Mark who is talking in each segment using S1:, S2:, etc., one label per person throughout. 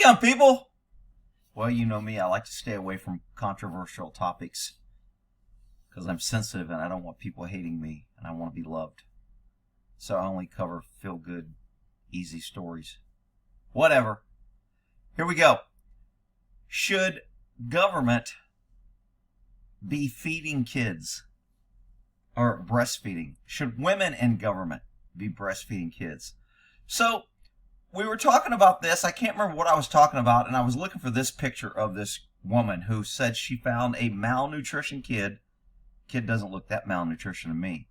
S1: Shotgun people! Well, you know me, I like to stay away from controversial topics because I'm sensitive and I don't want people hating me and I want to be loved. So I only cover feel-good, easy stories. Whatever. Here we go. Should government be feeding kids or breastfeeding? Should women in government be breastfeeding kids? So we were talking about this. I can't remember what I was talking about, and I was looking for this picture of this woman who said she found a malnutrition kid. Kid doesn't look that malnutrition to me.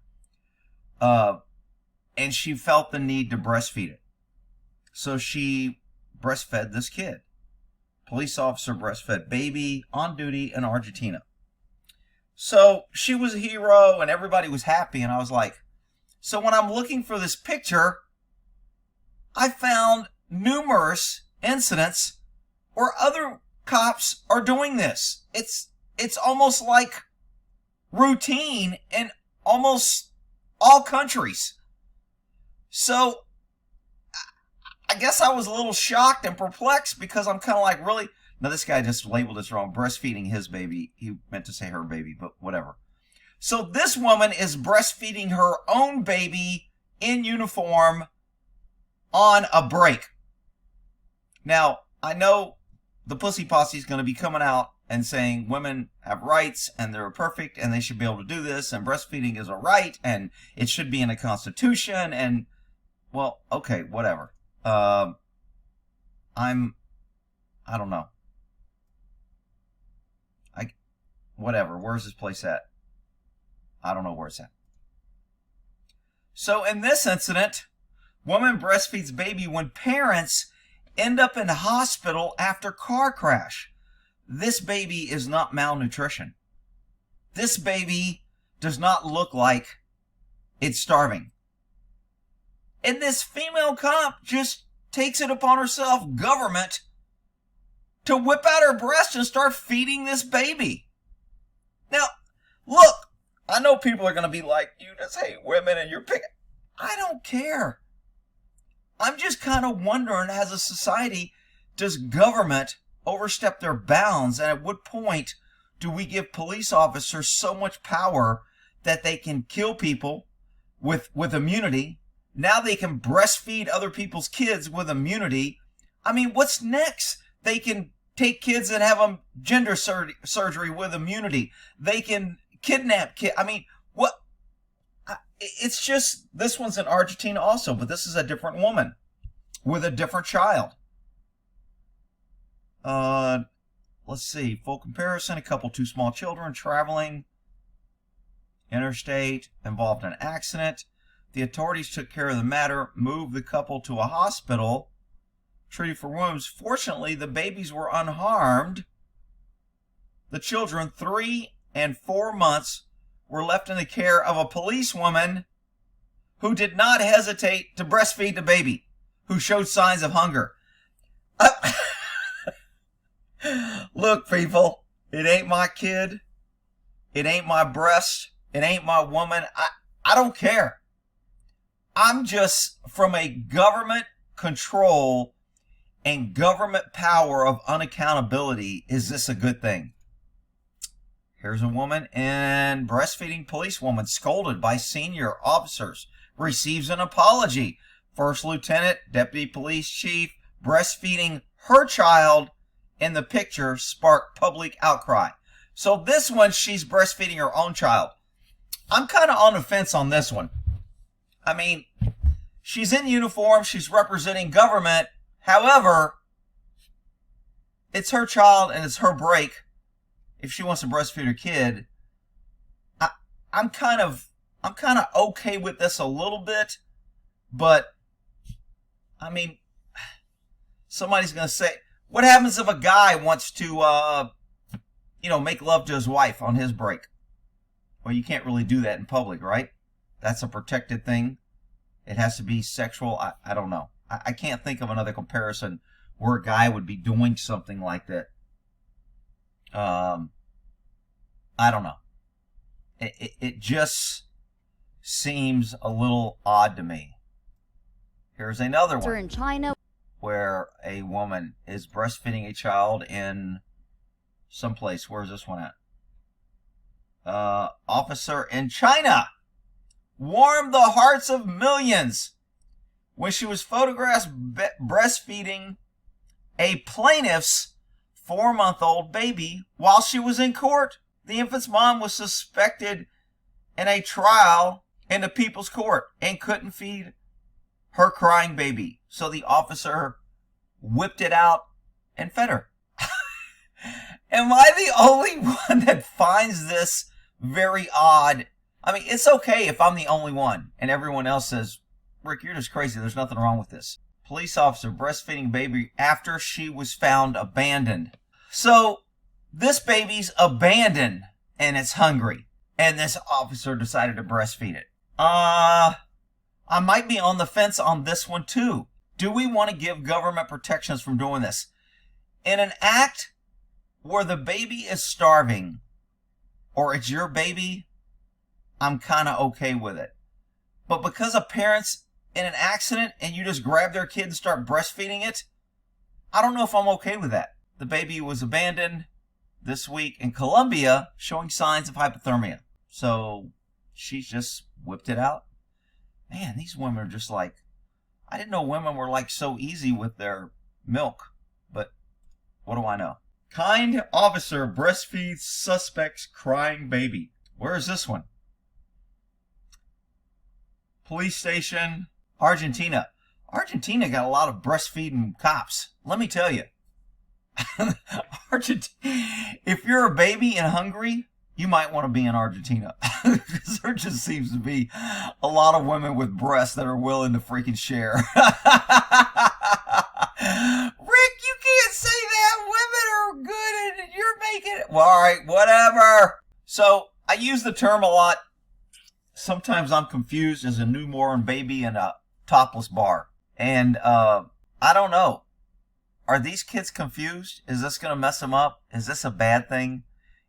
S1: And she felt the need to breastfeed it. So she breastfed this kid. Police officer breastfed baby on duty in Argentina. So she was a hero and everybody was happy. And I was like, so when I'm looking for this picture, I found numerous incidents where other cops are doing this. It's almost like routine in almost all countries. So I guess I was a little shocked and perplexed because I'm kind of like, really? Now this guy just labeled this wrong. Breastfeeding his baby. He meant to say her baby, but whatever. So this woman is breastfeeding her own baby in uniform on a break. Now, I know the pussy posse is going to be coming out and saying women have rights and they're perfect and they should be able to do this and breastfeeding is a right and it should be in the Constitution and, well, okay, whatever. I don't know. Whatever. Where's this place at? I don't know where it's at. So in this incident, woman breastfeeds baby when parents end up in the hospital after car crash. This baby is not malnutrition. This baby does not look like it's starving. And this female cop just takes it upon herself, government, to whip out her breast and start feeding this baby. Now, look, I know people are going to be like, you just hate women and you're picking. I don't care. I'm just kind of wondering, as a society, does government overstep their bounds? And at what point do we give police officers so much power that they can kill people with immunity? Now they can breastfeed other people's kids with immunity. I mean, what's next? They can take kids and have them gender surgery with immunity. They can kidnap kids. I mean, what? It's just, this one's in Argentina also, but this is a different woman with a different child. Let's see. Full comparison. A couple, two small children traveling interstate, involved in an accident. The authorities took care of the matter, moved the couple to a hospital, treated for wounds. Fortunately, the babies were unharmed. The children, 3 and 4 months, were left in the care of a policewoman who did not hesitate to breastfeed the baby, who showed signs of hunger. Look, people, it ain't my kid. It ain't my breast. It ain't my woman. I don't care. I'm just, from a government control and government power of unaccountability, is this a good thing? Here's a woman and breastfeeding policewoman scolded by senior officers, receives an apology. First lieutenant, deputy police chief, breastfeeding her child in the picture sparked public outcry. So this one, she's breastfeeding her own child. I'm kind of on the fence on this one. I mean, she's in uniform, she's representing government. However, it's her child and it's her break. If she wants to breastfeed her kid, I'm kind of okay with this a little bit, but I mean, somebody's gonna say, what happens if a guy wants to, make love to his wife on his break? Well, you can't really do that in public, right? That's a protected thing. It has to be sexual. I don't know. I can't think of another comparison where a guy would be doing something like that. I don't know. It just seems a little odd to me. Here's another one.
S2: In China.
S1: where a woman is breastfeeding a child in someplace. Where's this one at? Officer in China warmed the hearts of millions when she was photographed breastfeeding a plaintiff's 4-month-old baby while she was in court. The infant's mom was suspected in a trial in the People's Court and couldn't feed her crying baby. So the officer whipped it out and fed her. Am I the only one that finds this very odd? I mean, it's okay if I'm the only one and everyone else says, Rick, you're just crazy. There's nothing wrong with this. Police officer breastfeeding baby after she was found abandoned. So this baby's abandoned and it's hungry. And this officer decided to breastfeed it. I might be on the fence on this one too. Do we want to give government protections from doing this? In an act where the baby is starving, or it's your baby, I'm kind of okay with it. But because a parent's in an accident and you just grab their kid and start breastfeeding it, I don't know if I'm okay with that. The baby was abandoned this week in Colombia, showing signs of hypothermia. So she just whipped it out. Man, these women are just like, I didn't know women were like so easy with their milk, but what do I know? Kind officer breastfeeds suspect's crying baby. Where is this one? Police station, Argentina. Argentina got a lot of breastfeeding cops. Let me tell you. If you're a baby and hungry, you might want to be in Argentina. Because there just seems to be a lot of women with breasts that are willing to freaking share. Rick, you can't say that. Women are good and you're making it. Well, all right, whatever. So I use the term a lot. Sometimes I'm confused as a newborn baby in a topless bar. And I don't know. Are these kids confused? Is this going to mess them up? Is this a bad thing?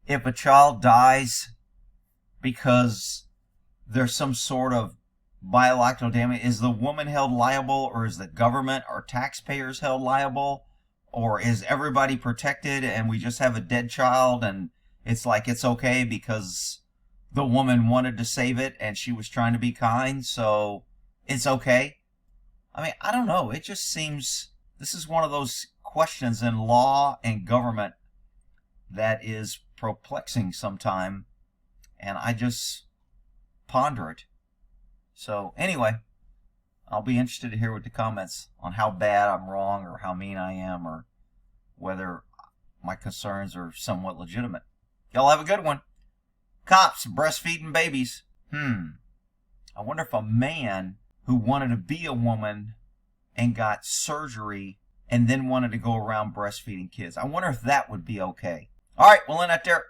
S1: If a child dies because there's some sort of biological damage, is the woman held liable, or is the government or taxpayers held liable? Or is everybody protected and we just have a dead child and it's like it's okay because the woman wanted to save it and she was trying to be kind, so it's okay? I mean, I don't know. It just seems this is one of those questions in law and government that is perplexing sometime, and I just ponder it. So anyway, I'll be interested to hear what the comments on how bad I'm wrong or how mean I am or whether my concerns are somewhat legitimate. Y'all have a good one. Cops breastfeeding babies. I wonder if a man who wanted to be a woman and got surgery and then wanted to go around breastfeeding kids, I wonder if that would be okay. All right, we'll end that there.